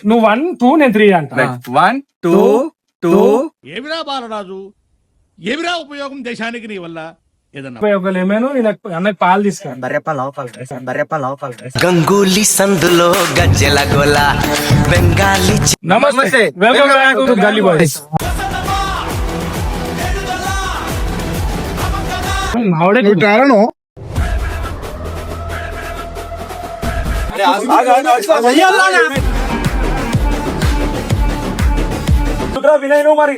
నువ్వు 1 2 నేను 3 అంట. 1 2 2. ఏమిరా బాలరాజు, ఏమిరా ఉపయోగం దేశానికి నీ వల్ల? ఏదన్నా ఒక లెమన్ అన్నకి పాలు తీసుకురా. గంగూలీ సందులో గజ్జెల గోల బెంగాలీ నమస్తే, వెల్కమ్ బ్యాక్ టు గల్లీ బాయ్స్. వినయ్ నువ్వు మరి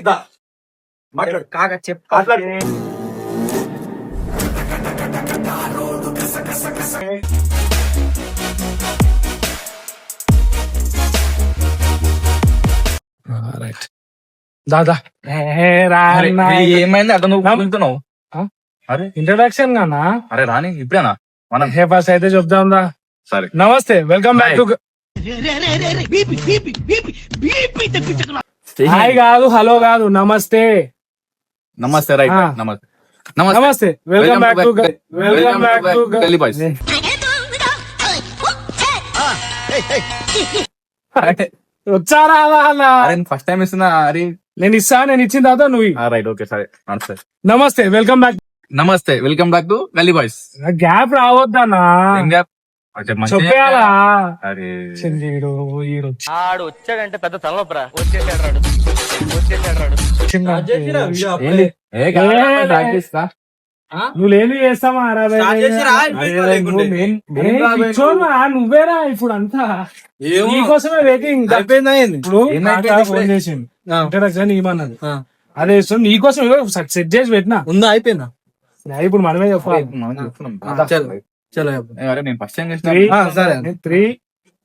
మాట్లాడు కాక చెప్పు. రైట్ దాదా ఏమైంది అట్లా నువ్వు వెళ్తున్నావు? అరే ఇంట్రడక్షన్ గానా? అరే రాని ఇప్పుడేనా మనం హే ఫస్ట్ అయితే చెప్దాం దా. సరే నమస్తే, వెల్కమ్ బ్యాక్ టు హాయ్ కాదు, హలో కాదు, నమస్తే. నమస్తే రైట్ నమస్తే నమస్తే, వెల్కమ్ బ్యాక్ టు గల్లీ బాయ్స్. వచ్చారా అన్న? అరే ఫస్ట్ టైం ఇస్తున్నా. అరే నేను ఇచ్చిన తర్వాత నువ్వు రైట్ ఓకే సరే నమస్తే. నమస్తే, వెల్కమ్ బ్యాక్. నమస్తే, వెల్కమ్ బ్యాక్ టు గల్లీ బాయ్స్. గ్యాప్ రావద్దన్నా, చెప్పేయాలా? అరే ఆడు వచ్చాడంటే పెద్ద తలనొప్పరా. వచ్చేసాడు రాడు. నువ్వు లేని చేస్తావా? నువ్వేరా ఇప్పుడు అంతా నీకోసమే వెయిటింగ్. ఇప్పుడు ఫోన్ చేసింది ఇంట్రడక్షన్ ఇవ్వమన్నది, అదే నీకోసం సెట్ చేసి పెట్టినా ఉందా, అయిపోయినా. ఇప్పుడు మనమే చెప్పాలి. అరే నేను ఫస్ట్ టైం 3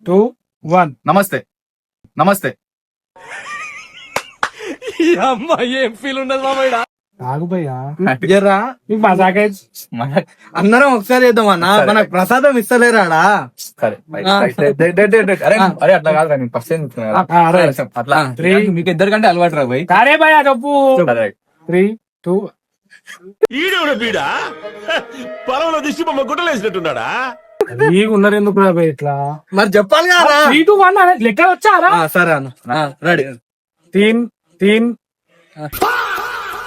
2 1 నమస్తే నమస్తే. ఏం ఫీల్ ఉండదు మామయ్య. ఆగుపోయా నీకు మజాక్ అందరం ఒకసారి చేద్దాం అన్న, మనకు ప్రసాదం ఇస్తలేరాడా? సరే అరే అట్లా కాదు నేను ఫస్ట్ టైం అట్లా మీకు ఇద్దరికంటే అలవాటు రా భయ్. సరే భయ చెప్పు. 3 2 ఈడోడ బీడా పొలంలో దిష్టి బొమ్మ గుట్టలేసినట్టున్నాడా? నీకు ఉన్నారు ఎందుకు రా భయ్ ఇట్లా? మరి చెప్పాలి కదా. 3 2 1 లెక్క వచ్చారా? సరే అన్న రెడీ. 3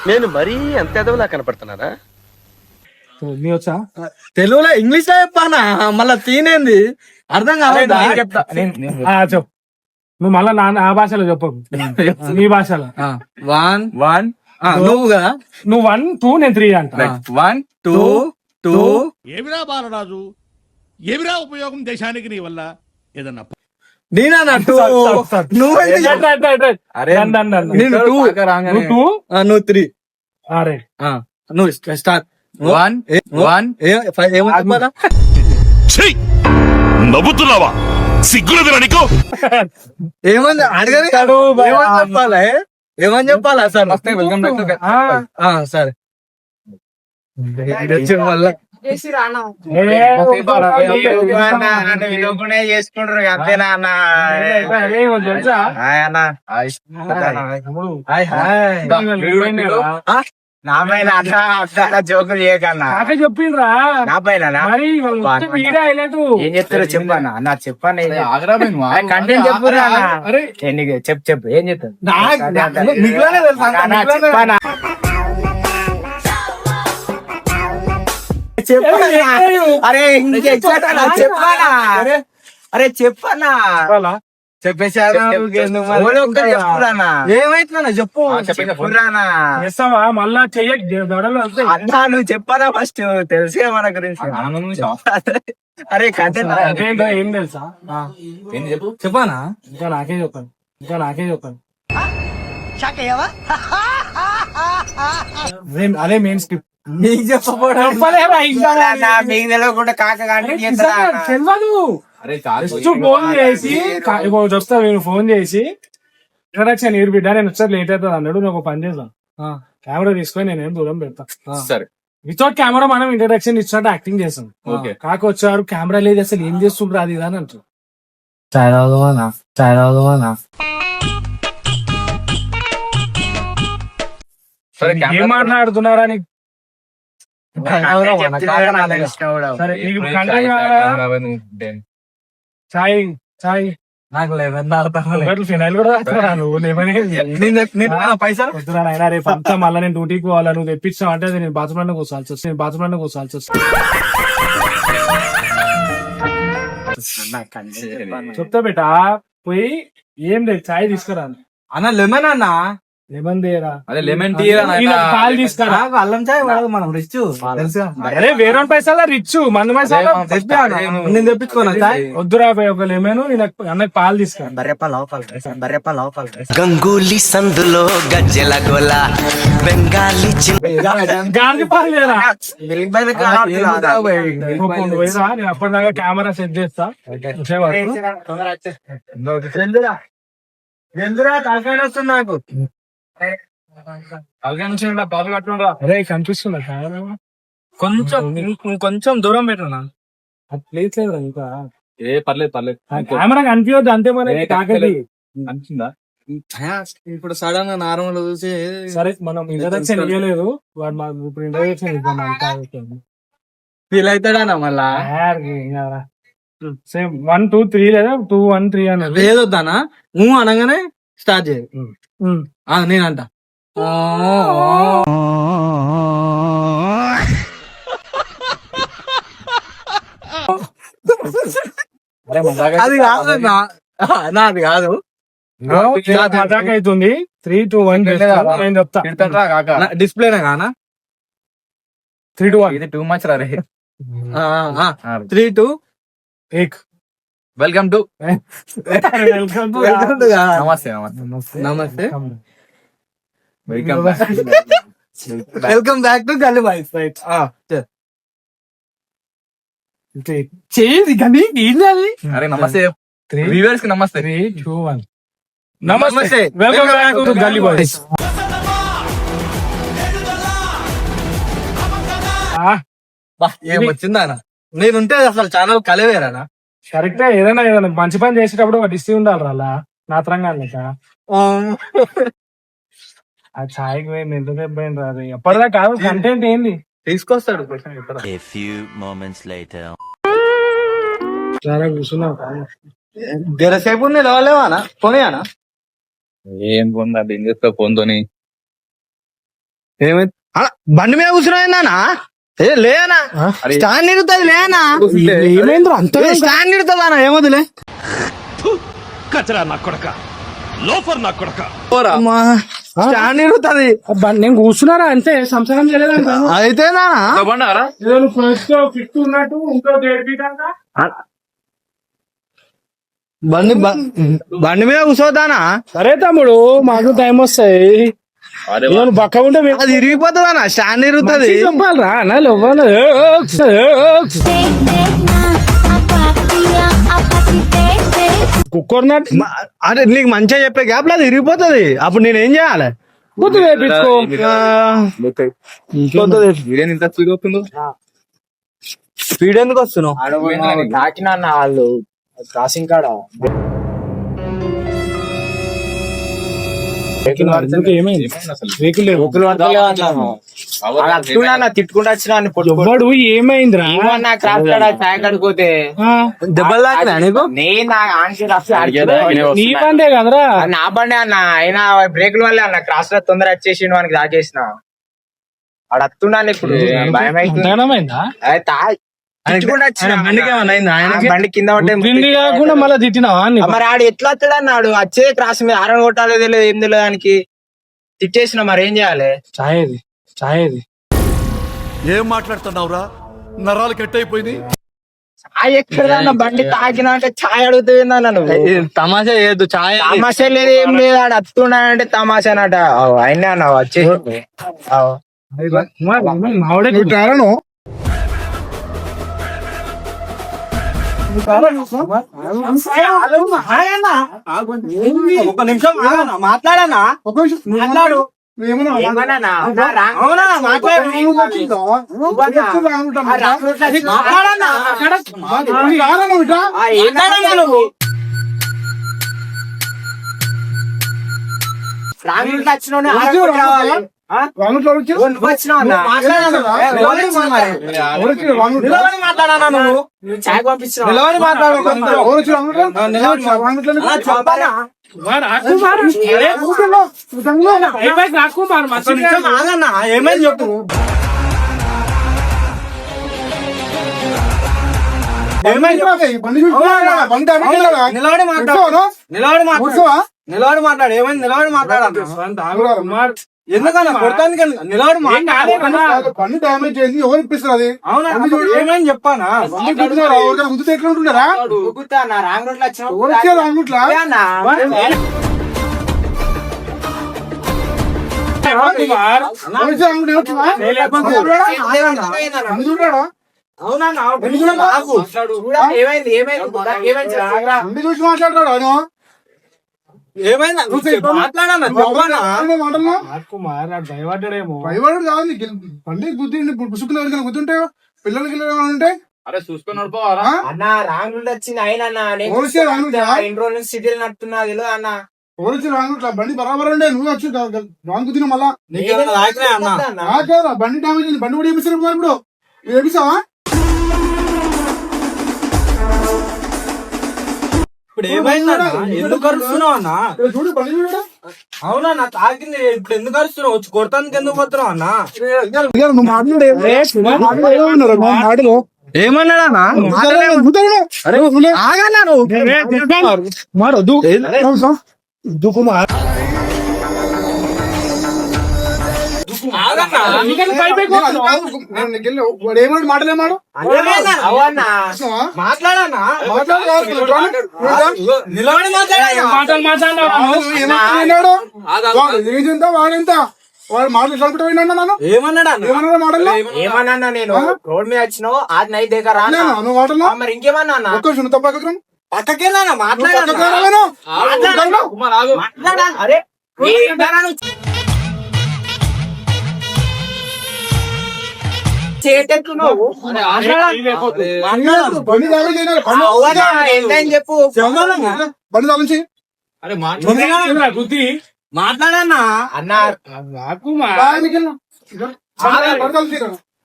నేను మరీ అంత ఎదవలా కనపడుతున్నారా? నీ వచ్చా? తెలుగులో ఇంగ్లీష్ లో చెప్పానా? మళ్ళా తీనేంది అర్థం కాదు. చెప్పు నువ్వు మళ్ళా ఆ భాషలో చెప్పకు, నీ భాషలో. 1 1 నువ్వు కదా, నువ్వు 1 2 నేను 3 అంట. 1 2 2. ఏమిరా బాలరాజు, ఏమిరా ఉపయోగం దేశానికి నీ వల్ల? ఏదన్నా నేనా నువ్వు 3 నువ్వు స్టార్ట్. 1 1 నవ్వుతున్నావా? సిగ్గులేదురా నీకు? ఏమని అడగని చెప్పాలా? ఏమని చెప్పాలా? సార్ వస్తే వెల్కమ్ బ్యాక్. సరే మళ్ళా చేసుకుంటారు అంతేనా అన్న? నా పైన అట్లా జోకులు చేయకన్నా. చెప్పిండ్రా నా పైన ఏం చెప్తారో చెప్పన్నా అన్న, చెప్పాను కంటెంట్ చెప్పురా. చెప్పు ఏం చెప్తాను అరే చెప్పానా? అరే చెప్పన్నా చెప్పేసారా? ఏమైతున్నా చెప్పు చేస్తావా మళ్ళా చెయ్యలు అన్నా? నువ్వు చెప్పానా ఫస్ట్? తెలుసే మన గురించి. అరే కంటెంట్ ఏం తెలుసా? చెప్పు చెప్పానా? ఇంకా నాకే చెప్పాను అదే మెయిన్ స్క్రిప్ట్ మీకు చెప్పకపోవడం మీకు తెలియకుండా కాక తెలియదు. ఫోన్ చేసి చెప్తా, నేను ఫోన్ చేసి ఇంట్రడక్షన్ ఏరు బిడ్డ నేను వచ్చారు లేట్ అవుతుంది అన్నాడు. నేను ఒక పని చేస్తాను, కెమెరా తీసుకొని నేనేం దూరం పెడతా. సరే వితౌట్ కెమెరా మనం ఇంట్రడక్షన్ ఇచ్చినట్టు యాక్టింగ్ చేస్తాం. కాక వచ్చారు కెమెరా లేదు అసలు ఏం చేస్తుంటారు అది అని అంటారు. ఏం మాట్లాడుతున్నారా నీకు? సరే చాయ్ నాకు 11 ఫినాయిల్ కూడా తాగుతారా నువ్వు? పైసలు వద్దురా నాయనా, రేపు అంతా మళ్ళీ నేను డ్యూటీకి పోవాలా, నువ్వు తెప్పించావు అంటే నేను బాత్రూమ్ లో కూర్చోాల్సి వస్తుంది. చెప్తా బేటా, పోయి ఏం లేదు చాయ్ తీసుకురా. అన్న లెమన్ అన్న, లెమన్ దేరా, అదే లెమన్ టీ పాలు తీసుకురా. అల్లం చాయ్ వాడదు మనం రిచ్ తెలుసుగా. అరే వేరే పైసలు రిచ్, మన పైసలు నేను తెప్పించుకోనా చాయ్? వద్దురా పోయి ఒక లెమన్, అన్నకి పాలు తీసుకురా. గంగూలీ సందులో గజ్జెల గోల బెంగాలీ గాంధీ పాలు లేరా? పోయిరా, నేను అప్పటిదాకా కెమెరా సెట్ చేస్తా. తలకాయ వస్తుంది నాకు. పాలు కట్టుకుంటా. అరే కనిపిస్తుందా కొంచెం దూరం పెట్టనా? ప్లేస్ లేదా ఇంకా? పర్లేదు కెమెరా కనిపించద్దు అంతే. మన కాకటి అనిపించిందా? ఇప్పుడు సడన్ గా నార్మల్ చూసి సరే, మనం ఇంట్రడక్షన్ ఇవ్వలేదు, వాడు మాకు ఇప్పుడు ఇంట్రడక్షన్ ఇద్దాం. ఫీల్ అవుతాడా మళ్ళా? సేమ్ 1 2 3 లేదా 2 1 3 అన్నది ఏదొద్దానా? నువ్వు అనగానే స్టార్ట్ చేయ. నేనంట అది కాదు నాది కాదు. అవుతుంది. 3 2 1 నేను చెప్తా. డిస్ప్లేనే కానా? 3 2 1 ఇది too much ray. 3 2 1 welcome to నమస్తే వెల్కమ్ బ్యాక్ టు గల్లీ బాయ్స్. రైట్ చేయి కానీ అరే నమస్తే వ్యూవర్స్ కి నమస్తే. 3 2 1 నమస్తే, వెల్కమ్ బ్యాక్ టు గల్లీ బాయ్స్. ఏమొచ్చిందా? నేనుంటే అసలు ఛానల్ కలవేరానా? కరెక్టే, ఏదైనా మంచి పని చేసేటప్పుడు ఒక డిస్టి ఉండాలి అలా నా తరంగా లేక. ఆ ఛాయ్కి పోయింది, ఎంత దెబ్బైంది రాదు. ఎప్పటిదా కాదు కంటెంట్ ఏంది తీసుకొస్తాడు. చాలా కూర్చున్నావు. జరసేపు లేవానా? పోనీయానా? ఏం పొందా ఏం చేస్తావు ఫోన్తోని? ఏమైంది? బండి మీద కూర్చున్నా లేనా? స్టాండ్ నిడుతుంది లేనా? ఏమైంది అంత స్టాండ్ నిడుతుందా? ఏమొద్దులే. కచరా నా కొడక, లోఫర్ నా కొడక. స్టాండ్ నిడుతుంది. నేను కూర్చున్నారా అంతే, సంసారం చేయలేదంట. అయితే ఫిట్ ఉన్నట్టు ఇంకో బండి మీద కూర్చోదానా? సరే తమ్ముడు, మాకు టైం వస్తాయి. బక్క ఉంటే అది ఇరిగిపోతుందా? స్టాండ్ ఇరుగుతుంది. చెప్పాలరా కుక్కర్నట్. అదే నీకు మంచిగా చెప్పే గ్యాప్ లో అది ఇరిగిపోతుంది. అప్పుడు నేనేం చేయాలి? గుర్తు వేయించుకో. స్పీడ్ ఎందుకు వస్తున్నావు? తాకినా వాళ్ళు క్రాసింగ్ కాడ తిట్టుకుంటూ వచ్చిన ఎవడు ఏమైందిరా? చాయ్ కడిపోతే దెబ్బలు తాకినా నీకు? నీ బండే కదరా? నా బండి అన్న, అయినా బ్రేకుల వల్లే అన్న, క్రాస్ లో తొందర వచ్చేసి వానికి తాకేసిన. ఆడ వస్తున్నాను ఇప్పుడు, భయం అవుతుందా? బండి కింద కాకుండా మళ్ళీ తిట్టినావా? మరి ఆడు ఎట్లా వస్తాడు అన్నాడు, వచ్చే క్రాస్ మీద ఆరని కొట్టాలి తెలియదు, ఏం తెలియదు దానికి. తిట్టేసిన, మరి ఏం చేయాలి? చాయేది ఏం మాట్లాడుతున్నావురా? నరాలు కట్ అయిపోయింది. చాయ్ ఎక్కడ బండి తాకినాక చాయ్ అడుగుతుంది నువ్వు? తమాషా చేయొద్దు. చాయ్ తమాషా లేదు, ఏం లేదు. ఆడు వస్తున్నాడంటే తమాషానట. అయినా అన్నావు వచ్చే కారణం. ఒక నిమిషం మాట్లాడనా? మాట్లాడు. రాంగుట్లో వచ్చి నువ్వు వచ్చినావు అన్న. నిలబడి మాట్లాడానా నువ్వు చాయ్ పంపించినావు. నిలబడి మాట్లాడు ఆగన్నా ఏమైంది చెప్పు నిలబడి మాట్లాడు నిలబడి మాట్లాడు ఏమైంది నిలబడి మాట్లాడు ఎందుకన్నా కొడతానికి నిలబడి మాట్లాడు బండి డామేజ్ చేసి ఎవరు ఇప్పిస్తారు అది అవునా ఏమైంది చెప్పానా గుర్తు ఎట్లా ఉంటున్నారా గుర్తా అన్న రాంగ్ రోడ్ లో వచ్చినావు ఎవరు వచ్చారు రాంగుట్లా అన్న. అవునా చూడా, ఏమైంది ఏమైంది రాగ్రా. చూసి మాట్లాడతాడు ఆయన ఏమైందా మాట్లాడన్నా చెప్పనా భయపడ్డాడేమో భయపడు కాదు నీకు బండి గుద్ది పుసుకులు ఎవరికైనా గుర్తుంటే పిల్లలకి ఉంటే అరే చూసుకొని నడిపోవాలా అన్న రాంగ్ రోడ్ వచ్చింది అయినా అన్న. నేను ఓడిసే రాంగ్ రోడ్డా? ఇన్ని రోజుల నుంచి సిటీలు నడుతున్నా తెలియదు అన్న. ఎవరు రాంగుట్లా బండి బరాబర్ ఉండే నువ్వు వచ్చి రాంగ్ గుద్దిన మళ్ళా నీకేమన్నా తాకినాయా అన్న నాకేదా బండి డామేజ్ అయింది బండి కూడా ఏమిస్తారు ఇప్పుడు నువ్వు ఏమిస్తావా ఇప్పుడు ఏమైందన్నా ఎందుకు అరుస్తున్నావు అన్న చూడు బండి చూడ అవునా నా తాకింది ఇప్పుడు ఎందుకు అరుస్తున్నావు వచ్చి కొడతానికి ఎందుకు పోతున్నావు అన్న మాటలు ఏమన్నాడన్నా ఆగన్నా మాడొద్దు వాడు ఏమాడు మాటలేమాడు అవన్నా మాట్లాడన్నా మాట్లాడు నిలబడి ఏమన్నాడు ఏజెంత వాడెంత వాడు మాటలు కలుపుతూ పోయినా నన్ను ఏమన్నాడా ఏమన్నాడు మాటలు ఏమన్నా నేను రోడ్ మీద వచ్చినావు అది నైట్ దగ్గర రా అన్న. నువ్వు మాటలు మరి ఇంకేమన్నా అన్న? ఒక్క నిమిషం తప్ప పక్కకేనా మాట్లాడాను మాట్లాడా? అరే ఏంటన్నా నువ్వు చేతెత్తున్నావు? బండి డ్యామేజ్ అయినా అవునా? ఏంటని చెప్పు. బండి దాల్చి అరే మాట్లాడన్నా అన్న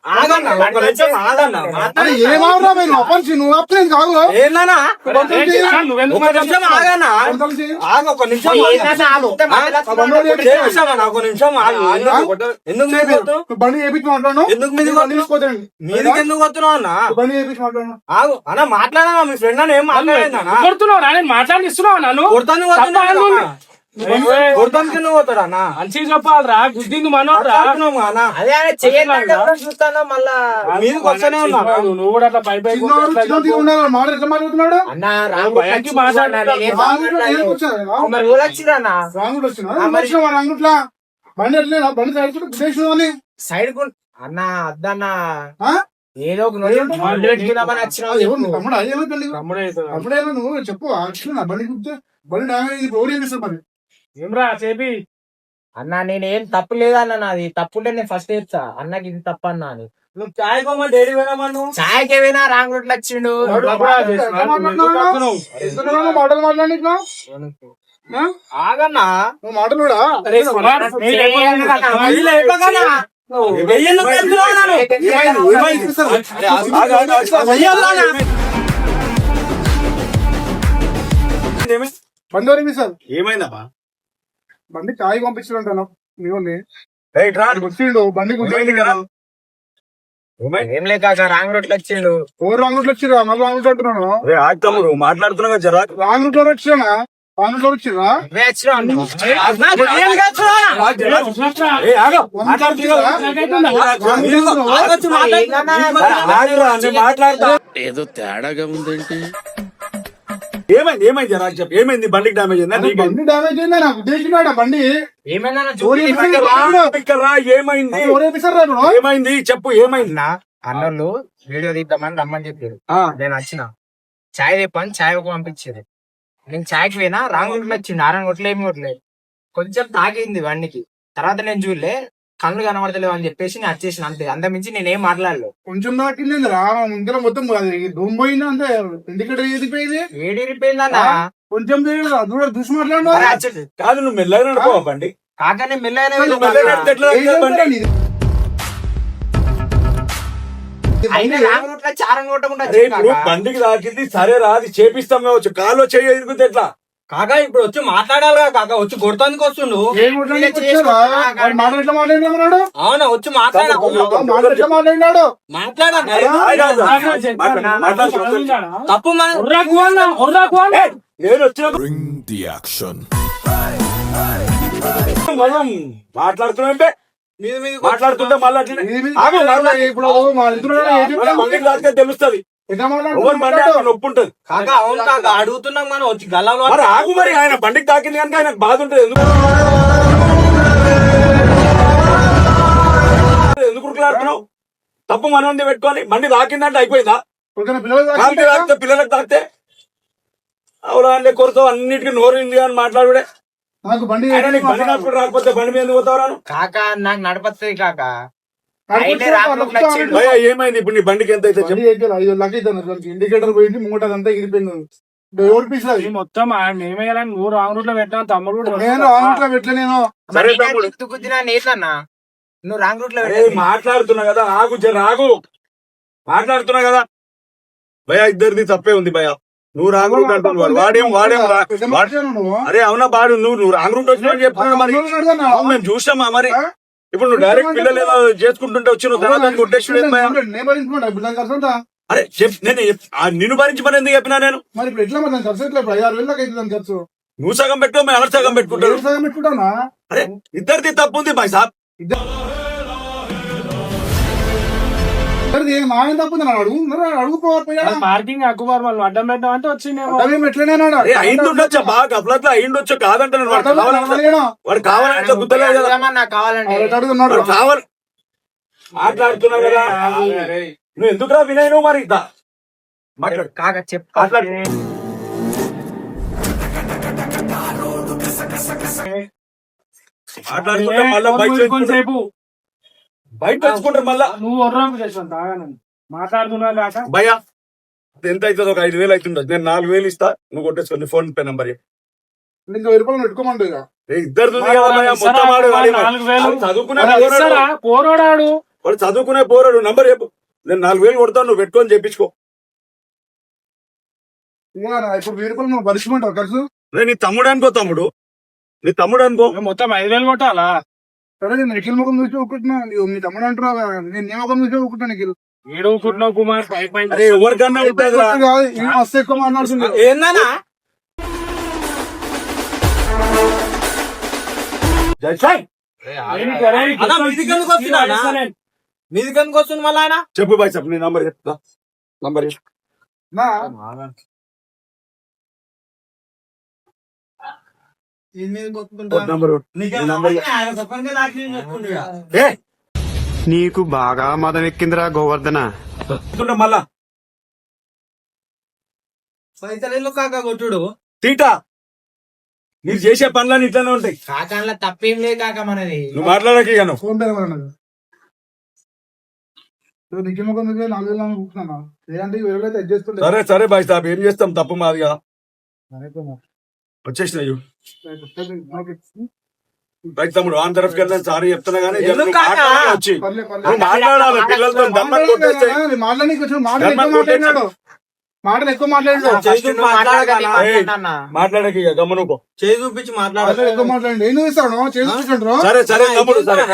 ఆగన్నా ఒక నిమిషం ఆగన్నా ఏమవురా నువ్వు అప్పని నువ్వు అప్పని కాదు ఏందన్నా ఒక నిమిషం ఆగన్నా ఆగ ఒక నిమిషం ఏంటన్నా ఆపుతే చేస్తామన్నా ఒక నిమిషం ఆగు ఎందుకు మీద కొడుతున్నావు? బండి చేపించి మాట్లాడు ఎందుకు మీద కొడుతున్నావు? మీదకి ఎందుకు కొడుతున్నావు అన్న బండి చేపించి మాట్లాడు ఆగు అన్న మాట్లాడనా మీ ఫ్రెండ్ అని ఏం మాట్లాడిందన్నా కొడుతున్నావు నేను మాట్లాడిస్తున్నావు నన్ను కొడతాను కొడతానికి ఎందుకు పోతాడు అన్న మంచిగా చెప్పాలరా గుద్దింది మనోరా అన్న అదే ఆయన చెయ్యండి చూస్తాను మళ్ళా. మీదకి వస్తూనే ఉన్నా నువ్వు కూడా అట్లా పై పై మాట ఎట్లా మాట్లాడుతున్నాడు అన్న రాంగ్ భయానికి మాట్లాడినా మరి ఊరు వచ్చిరా అన్న రాంగుడు వచ్చిన రాంగుట్లా బండి ఎట్లా బండి ఉద్దేశం సైడ్ అన్న అద్దన్న ఏదో ఒక నోటి పెట్టుకుందామని వచ్చినావు. తమ్ముడు అయ్యేది అప్పుడే నువ్వు చెప్పు నా బండి గుర్తే బండి డ్యామేజ్ రోడ్ ఏమిస్తారు మరి ఏమరా చేపి అన్న నేనేం తప్పు లేదన్న నాది తప్పుంటే నేను ఫస్ట్ చెప్తా అన్నకి ఇది తప్పు అన్నా అని. నువ్వు చాయ్ కోమా డైరీ పోయినా నువ్వు చాయకి పోయినా రాంగ్ రూట్ లో వచ్చిండు. మాటలు మాట్లాడి ఆగన్నా నువ్వు మాటలు కూడా బండి వరకు సార్ ఏమైందబ్బా? బండి చాయ్ పంపించాలంటాను నీవుని రైట్ రా గుర్తిండు బండి గుర్తింది కదా ఏం లేక రాంగ్ రూట్ లో వచ్చిండు. ఓ రాంగ్ రూట్ లో వచ్చిరా మళ్ళీ రాంగ్ రూట్ అంటున్నాను తమ్ముడు మాట్లాడుతున్నా జరా రాంగ్ రూట్ లో వచ్చినా రాంగ్ రూట్ లో వచ్చిరా నువ్వే వచ్చినావు అన్న. మాట్లాడతా ఏదో తేడాగా ఉందేంటి? ఏమైంది ఏమైంది జరా చెప్పు ఏమైంది? బండికి డామేజ్ అయిందా? బండి డామేజ్ అయిందా నాకు ఉద్దేశించాడు బండి ఏమైందన్న ఇక్కడ రా, ఏమైంది ఏమైంది చెప్పు ఏమైంది? అన్నోళ్ళు వీడియో తీద్దామని రమ్మని చెప్పారు. నేను వచ్చిన చాయ్ తెప్పని చాయ్ ఒక పంపించేది. నేను చాయ్కి పోయినా రాంగ్ రూట్ లో వచ్చిండు. ఆరని కొట్టలే ఏమి కొట్టలేదు. కొంచెం తాకింది బండికి. తర్వాత నేను చూడలే కళ్ళు కనబడతలేవు అని చెప్పేసి నేను వచ్చేసిన అంతే. అంతమించి నేనేం మాట్లాడలేదు. కొంచెం దాకింది రా ముందర మొత్తం రూమ్ పోయింది అంతే ఎందుకంటే ఎదిపోయింది ఏడిపోయిందన్న కొంచెం చూసి మాట్లాడు కాదు నువ్వు మెల్లగా నడుపో బండి కాకనే మెల్లగానే నువ్వు మెల్లగా నడిపితే ఎట్లా నడుపుతుంది బండి? అయినా రాంగ్ రూట్ లో చారం కొట్టకుండా అరే ఇప్పుడు బండికి తాకింది సరే రాది చేపిస్తాం కావచ్చు కాల్లో చేయి ఎదుగుతుంది ఎట్లా కాకా ఇప్పుడు వచ్చి మాట్లాడాలిగా కాకా వచ్చి కొడతానికి వస్తుండు. అవునా వచ్చి మాట్లాడాలి తప్పు నేను వచ్చిన మనం మాట్లాడుతున్నాంటే మాట్లాడుతుంటే మళ్ళీ తెలుస్తుంది ఎవరు బండి నొప్పి ఉంటది కాకా అవును కాకా అడుగుతున్నాం మనం వచ్చి గల్లలో మరి ఆగు మరి ఆయన బండికి తాకింది కనుక ఆయనకు బాధ ఉంటుంది ఎందుకు ఉరుకులాడుతున్నావు తప్పు మనోంది పెట్టుకొని బండి తాకిందంటే అయిపోయిందా కాలికి తాకితే పిల్లలకు తాకితే అవునా అంటే కొరతో అన్నిటికీ నోరింది అని మాట్లాడుడే నాకు బండి ఆయన నీకు బండి నడుపుడు రాకపోతే బండి మీద ఎందుకు పోతావు కాక నాకు నడపస్తుంది కాక భయ్యా ఏమైంది ఇప్పుడు నీ బండికి ఎంత అయితే చెప్పు. 5,00,000 ఇండికేటర్ పోయింది మూట అంతా ఇరిపోయింది ఎవరు పీసులు మొత్తం మేమేయాలని నువ్వు రాంగ్ రూట్ లో పెట్టినా తమ్ముడు కూడా నేను రాంగ్ రూట్ లో పెట్టలే నేను సరే తమ్ముడు గుద్దినా నేతన్నా నువ్వు రాంగ్ రూట్ లో మాట్లాడుతున్నా కదా ఆగు జర ఆగు మాట్లాడుతున్నా కదా భయ్యా ఇద్దరిది తప్పే ఉంది భయ్యా నువ్వు రాంగ్ రూట్ అంటున్నావు వాడేం అరే అవునా బాడు నువ్వు రాంగ్ రూట్ వచ్చినా చెప్తున్నావు మరి మేము చూసామా మరి ఇప్పుడు నువ్వు డైరెక్ట్ పిల్లలు ఏదో చేసుకుంటుంటే వచ్చి నువ్వు తర్వాత కొట్టేసి అరే నేను నిన్ను భరించి మరి ఎందుకు చెప్పినా నేను మరి ఇప్పుడు ఎట్లా మరి ఖర్చు ఎట్లా 5,000 దాకా అవుతుంది ఖర్చు నువ్వు సగం పెట్టు మేము ఎవరు సగం పెట్టుకుంటారు సగం పెట్టుకుంటానా అరే ఇద్దరిది తప్పు ఉంది బాయ్ సాబ్ మాయం తప్పుంది అడుగుపోవాలి పార్కింగ్ అక్కుబార్ వాళ్ళు అడ్డం పెట్టడం అంటే వచ్చింది ఎట్లనే అయిండొచ్చా బాగా అప్లట్లో అయిండొచ్చు కాదంటాను వాడు కావాలంటే గుర్తులేదు కదా కావాలి మాట్లాడుతున్నా కదా నువ్వు ఎందుకురా వినయ్ నువ్వు మరి మాట్లాడు కాక చెప్పు మాట్లాడుతుంటే మళ్ళీ బయట తెచ్చుకుంటారు మళ్ళా నువ్వు ఒర్రాకు చేసాను తాగానని మాట్లాడుతున్నా కాక భయ్యా ఎంత అవుతుంది ఒక 5,000 అవుతుండదు నేను 4,000 ఇస్తా నువ్వు కొట్టేసుకోండి ఫోన్ పే నంబర్ నీకు 1000 రూపాయలు పెట్టుకోమంటు ఇద్దరు పోరాడాడు వాడు చదువుకునే పోరాడు నంబర్ చెప్పు నేను 4,000 కొడతాను నువ్వు పెట్టుకొని చెప్పించుకో ఇప్పుడు 1000 రూపాయలు నువ్వు భరించమంటావు ఖర్చు నీ తమ్ముడు అనుకో తమ్ముడు నీ తమ్ముడు అనుకో మొత్తం 5,000 కొట్టాలా సరే నేను నిఖిల్ ముఖం చూసి ఒప్పుకుంటున్నా నీ తమ్ముడు అంటున్నావు నేను నీ ముఖం చూసి ఒప్పుకుంటా నిఖిల్ ఏడుకుంటున్నావు కుమార్ అరే ఎవరికన్నా మస్తు ఎక్కువ మాట్లాడుతుంది ఏందన్నా మీది కనుక వస్తుంది మళ్ళీ ఆయన చెప్పు బాయ్ చెప్పు నీ నంబర్ చెప్తా నంబర్ నీకు బాగా మదం ఎక్కిందిరా గోవర్ధన మళ్ళా పైసలు కాక కొట్టుడు తీటా మీరు చేసే పనులన్నీ ఇట్లానే ఉంటాయి కాకంలో తప్పేం లేదు కాక మనది నువ్వు మాట్లాడక ఇక నువ్వు ఫోన్ పే నిఖిల్ ముఖం చూసి 4,000 అనుకుంటున్నా లేదంటే 1,000 అయితే చేస్తుండే సరే సరే బాయ్ సాబ్ ఏం చేస్తాం తప్పు మాది కదా వచ్చేసినాయి బైక్ తమ్ముడు ఆన్ తరఫు కింద సారీ చెప్తున్నా కానీ వచ్చి మాట్లాడాలి పిల్లలతో మాటలు ఎక్కువ మాట్లాడాడు మాట్లాడక ఇక గమనుకో చేయి చూపించి మాట్లాడాలి ఎక్కువ మాట్లాడండి ఏం చూపిస్తాడు చేసుకుంటాడు సరే సరే తమ్ముడు సరే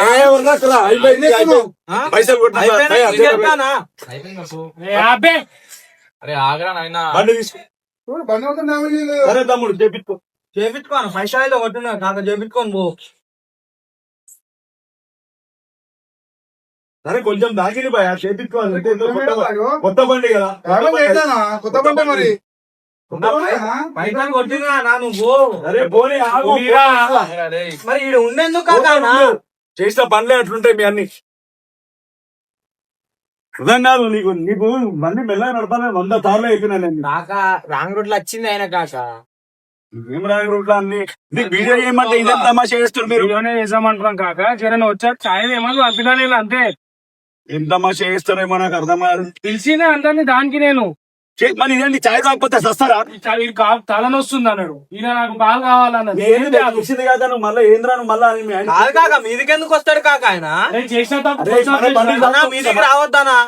పైసలు అరే ఆగ్రా నాయనా బండి తీసుకో బండి అవుతుంది సరే తమ్ముడు చేపించుకో చేపించుకోను పైసలు కొట్టినా కాక చేపించుకోను పో సరే కొంచెం దాగిలి భయ చేపించుకోవాలి కొత్త బండి కదా కొత్త బండి మరి పైసలు కొట్టినా నా నువ్వు అరే పోనీ మరి ఈడు ఉండేందుకు కాక చేసిన పనులే అట్లుంటాయి మీ అన్ని అర్థం కాదు నీకు నీకు బండి మెల్లగా నడపాలి 100 సార్లు అయిపోయినా నేను కాక రాంగ్ రూట్ లో వచ్చింది ఆయన కాక ఏం రాంగ్ రూట్ లో అన్ని నీకు వీడియో చేయమంటే ఇదే తమాషా చేస్తారు మీరు వీడియోనే చేసామంటున్నాం కాక జరని వచ్చాక ఛాయ్ ఏమో పంపినా అంతే ఏం తమాషా చేస్తారేమో నాకు అర్థం కాదు పిలిచిన అందరినీ దానికి నేను మరి ఇదేంటి చాయ్ కాకపోతే సస్తారా తలనొస్తుంది అన్నాడు, ఈయన నాకు బాగా కావాలన్నాడు. ఏంది ఆ విషయం కాక నువ్వు మళ్ళీ ఏంద్రా నువ్వు మళ్ళీ అని మీ ఆయన- కాదు కాక మీదికి ఎందుకు వస్తాడు కాక ఆయన నేను చేసిన తప్పు అరే, కొంచెం మన చేసిన. బండి అన్నా, మీదికి రావద్దానా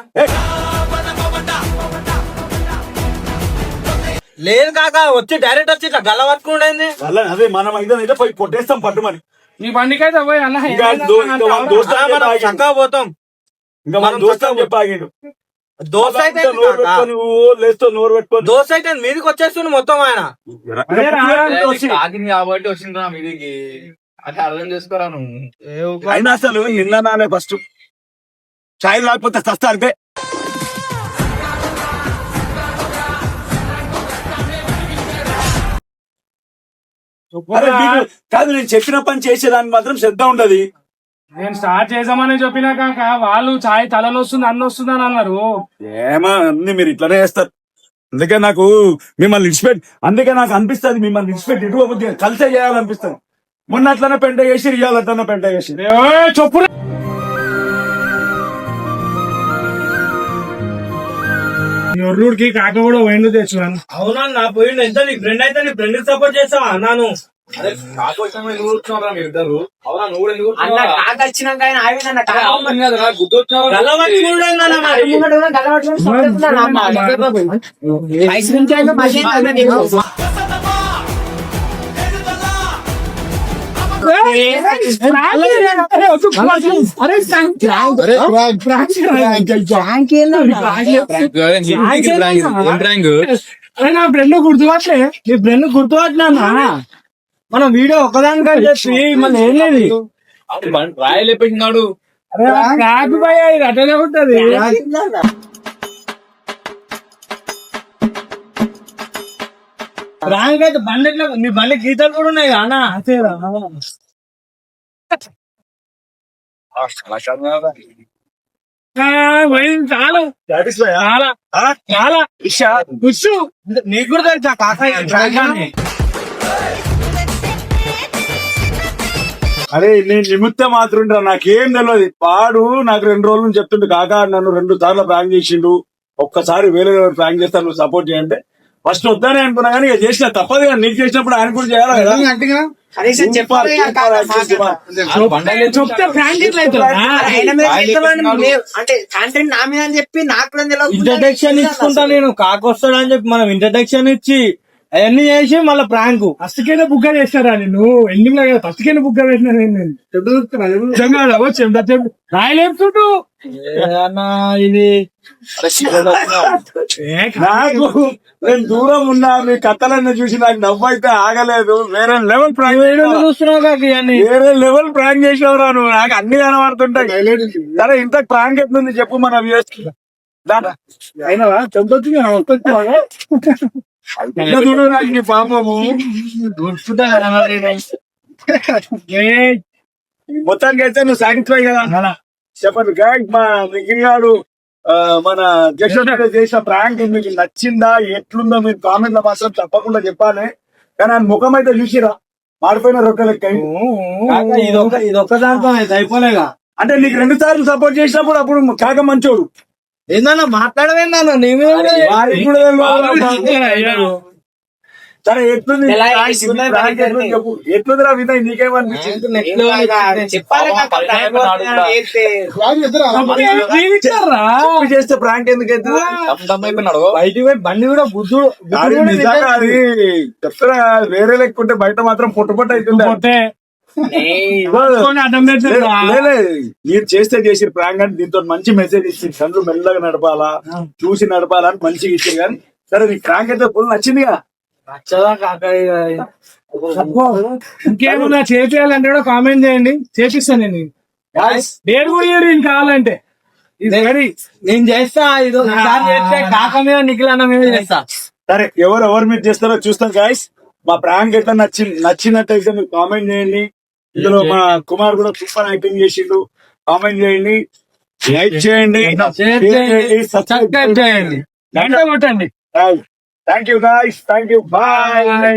లేదు కాక వచ్చి డైరెక్ట్ వచ్చి ఇట్లా గల్ల పట్టుకుండేంది మళ్ళీ అదే మనం అయితే పోయి కొట్టేస్తాం పట్టుమని. నీ బండికైతే పోయి అన్న ఇంకా వాళ్ళ దోస్తు అని మనం చెప్పి చక్కగా పోతాం ఇంకా మన దోస్తు అని చెప్పి ఆగిండు. దోశ అయితే నోరు పెట్టుకొని లేస్తూ నోరు పెట్టుకొని దోశ అయితే మీదికి వచ్చేస్తుంది మొత్తం ఆయన అదే రా. తాగింది కాబట్టి వచ్చిండ్రా మీదికి అది అర్థం చేసుకోరా నువ్వు అయినా అసలు నిన్న నానే ఫస్ట్ చాయ్ లేకపోతే సస్తా అంటే అరే మీకు కాదు నేను చెప్పిన పని చేసేదానికి మాత్రం శ్రద్ధ ఉండదు. నేను స్టార్ట్ చేసామని చెప్పినా కాక వాళ్ళు చాయ్ తలనొస్తుంది అన్న వస్తుంది అని అన్నారు. ఏమా అన్ని మీరు ఇట్లనే చేస్తారు. అందుకే నాకు మిమ్మల్ని ఇన్స్పెక్ట్ అందుకే నాకు అనిపిస్తుంది మిమ్మల్ని ఇన్స్పెక్ట్ ఎటు బుద్ధి కలిసే చేయాలనిపిస్తుంది. మొన్న అట్లనే పెంట చేసి ఇవాళ అట్లనే పెంట చేసి చెప్పు ఎర్రుడికి కాక కూడా వైండు తెచ్చున్నాను. అవునా నా పోయిండు ఎంత నీ ఫ్రెండ్ అయితే నీ ఫ్రెండ్ సపోర్ట్ చేస్తావా నాను అన్న కాక వచ్చినాక ఆయన ఆవిడన్న నా ఫ్రెండ్ గుర్తుపట్లే, నీ ఫ్రెండ్ గుర్తుపట్లా మనం వీడియో ఒకదానికని చెప్పి మళ్ళీ ఏం లేదు రాయలు పెట్టినాడు కాకు పోయా ఇది అటనే ఉంటది. ప్రాంక్ అయితే బండి ఎట్లా నీ బండి గీతలు కూడా ఉన్నాయి అన్న అంతేరా. పోయింది చాలు చాలా చాలా కూర్చో. నీకు కూడా తెలుసా కాక అరే నేను నిమిత్తం మాత్రం నాకేం తెలియదు. వాడు నాకు 2 రోజుల నుంచి చెప్తుండే కాకా నన్ను 2 సార్లు ప్రాంక్ చేసిండు, ఒక్కసారి వేరే ప్రాంక్ చేస్తాను నువ్వు సపోర్ట్ చేయంటే ఫస్ట్ వద్దానే అనుకున్నా కానీ ఇక చేసిన తప్పదు కదా. నీకు చేసినప్పుడు ఆయన కూడా చేయాలి కదా. చెప్పాలి చెప్తే ప్రాంక్ ఎట్లా అంటే కంటెంట్ నా మీద అని చెప్పి నాకు కూడా తెలియదు. ఇంట్రడక్షన్ ఇచ్చుకుంటా నేను కాకొస్తాడని చెప్పి మనం ఇంట్రడక్షన్ ఇచ్చి అవన్నీ చేసి మళ్ళీ ప్రాంక్ ఫస్ట్కైనా బుక్ చేస్తారా నేను ఎండింగ్ లో ఫస్ట్కైనా బుక్ చేసిన రాయలేపుతుంటూ ఇది నాకు నేను దూరం ఉన్నా మీ కథలన్నీ చూసి నాకు నవ్వు అయితే ఆగలేదు. వేరే లెవెల్ ప్రాంక్ చూస్తున్నావు కాక ఇవన్నీ వేరే లెవెల్ ప్రాంక్ చేసినవరా నువ్వు. నాకు అన్ని కనబడుతుంటాయి. సరే ఇంత ప్రాంక్ ఎట్లుంది చెప్పు మన వ్యూస్ కి. అయినవా చెప్తొచ్చు చూడు నాకు నీ పాపము మొత్తానికి అయితే నువ్వు సాటిస్ఫై కదా చెప్పండి. మా మిగిలినాడు మన జగన్ చేసిన ప్రాంక్ మీకు నచ్చిందా ఎట్లుందో మీరు కామెంట్ లో మాత్రం తప్పకుండా చెప్పాలి. కానీ ఆయన ముఖం అయితే చూసిరా మారిపోయిన రొక్క లెక్క. ఇదొక్క దాంట్లో అయిపోలేగా అంటే నీకు 2 సార్లు సపోర్ట్ చేసినప్పుడు అప్పుడు కాక మంచోడు ఏందన్నా మాట్లాడవేందన్నా నీ మీద వాడికి కూడా తెలియదు. సరే ఎట్లుంది చెప్పు ఎట్లుందిరా వినయ్ నీకేమనిపించింది? చేస్తే ప్రాంక్ ఎందుకు బయటికి పోయి బండి కూడా బుద్ధుడు అది చెప్తారా వేరే లేకుంటే బయట మాత్రం పొట్టు అవుతుంది. మీరు చేస్తే చేసి ప్రాంక్ అంటే దీంతో మంచి మెసేజ్ ఇచ్చింది. చంద్రు మెల్లగా నడపాలా చూసి నడపాలా అని మంచిగా ఇచ్చింది. కానీ సరే నీకు ప్రాంక్ అయితే ఫుల్ నచ్చిందిగా. ఇంకేమన్నా చేపియాలంటే కూడా కామెంట్ చేయండి, చేపిస్తాను నేను. డేట్ కూడా ఇయర్ కావాలంటే నేను చేస్తా. ఇది చేస్తే కాక మీద నిఖిలన్న మీద చేస్తా. సరే ఎవరు మీరు చేస్తారో చూస్తాం గాయస్. మా ప్రాంక్ ఎట్లా నచ్చినట్టయితే మీరు కామెంట్ చేయండి. ఇందులో మా కుమార్ కూడా సూపర్ యాక్టింగ్ చేసిండు. కామెంట్ చేయండి, లైక్ చేయండి, షేర్ చేయండి, సబ్స్క్రైబ్ చేయండి. కొట్టండి. Thank you guys, thank you, bye.